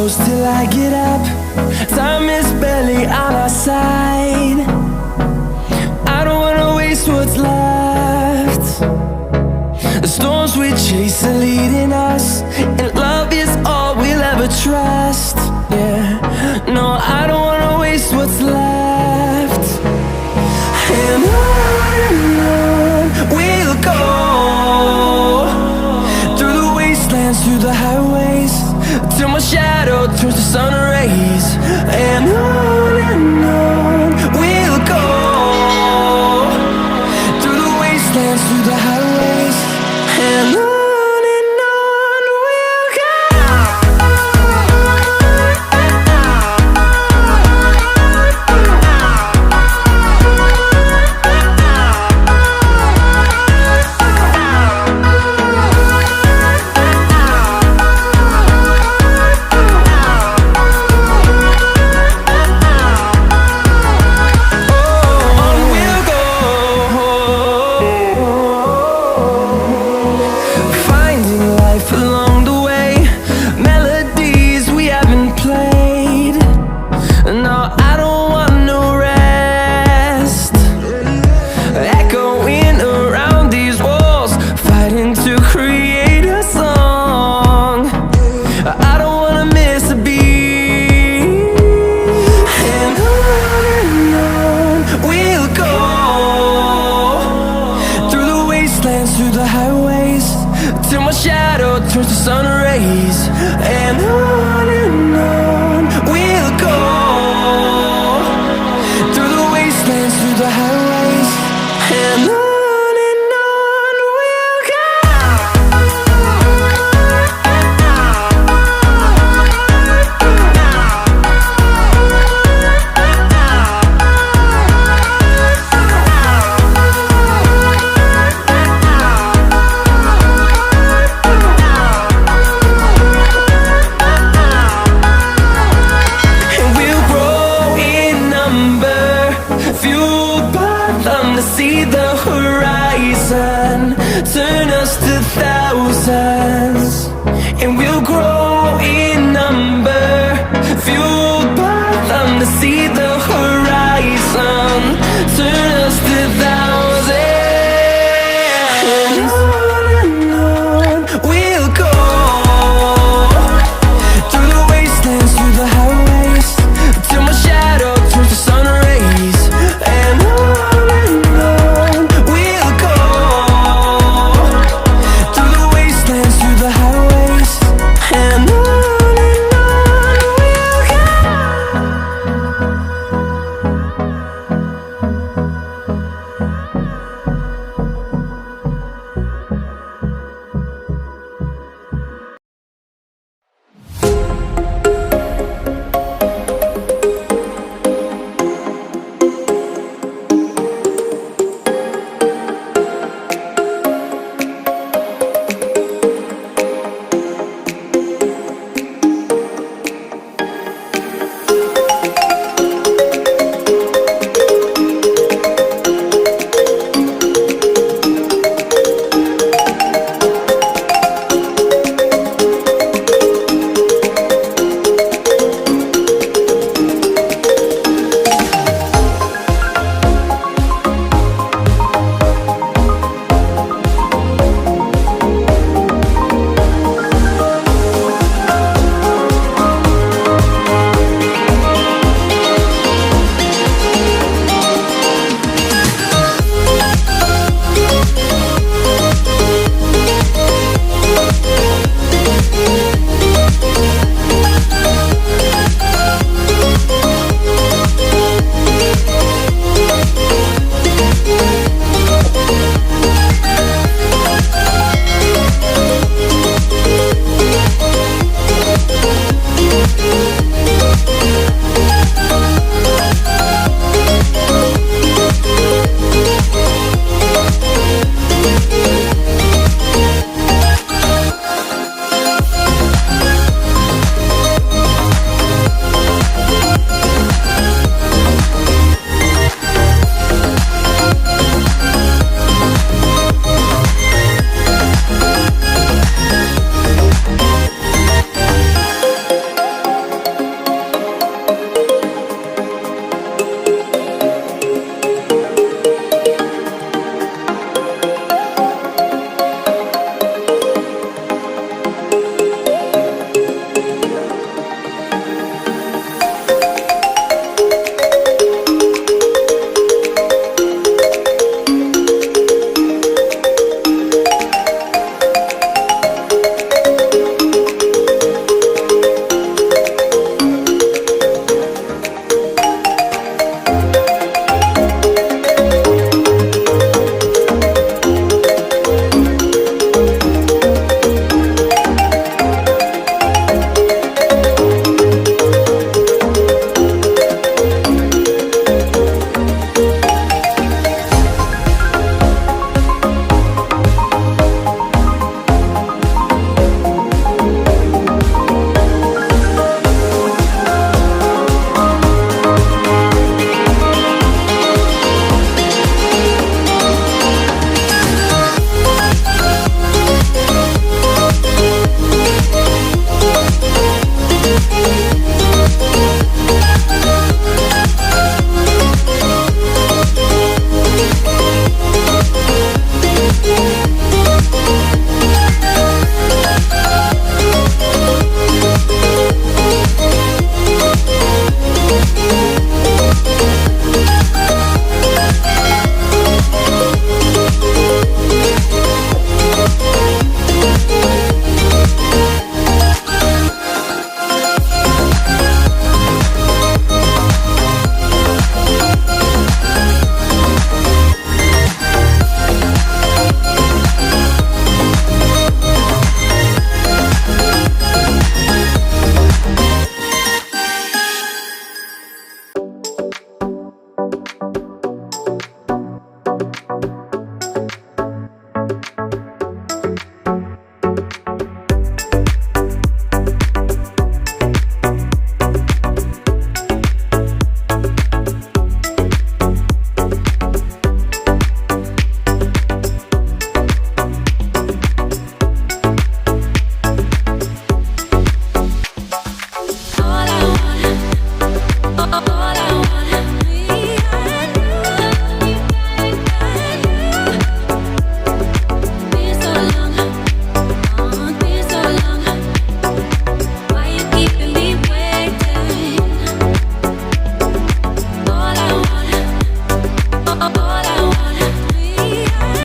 close till I get up. Time is barely on our side. I don't wanna waste what's left. The storms we chase are leading us, and love is all we'll ever trust. Yeah, no, I don't wanna waste what's left. And on we'll go, through the wastelands, through the highways, till my shadow turns to sun rays. And on we'll go, through the wastelands, through the highways, and on we'll go. Through the highways, till my shadow turns to sun rays. And on we'll go, through the wastelands, through the highways, and on we'll go. See the horizon, turn us to thousands, and we'll grow in number, fueled by them. To see the horizon, turn us to thousands, and on we'll go, through the wastelands, through the highways, till my shadow turns to sun rays. And on I wanna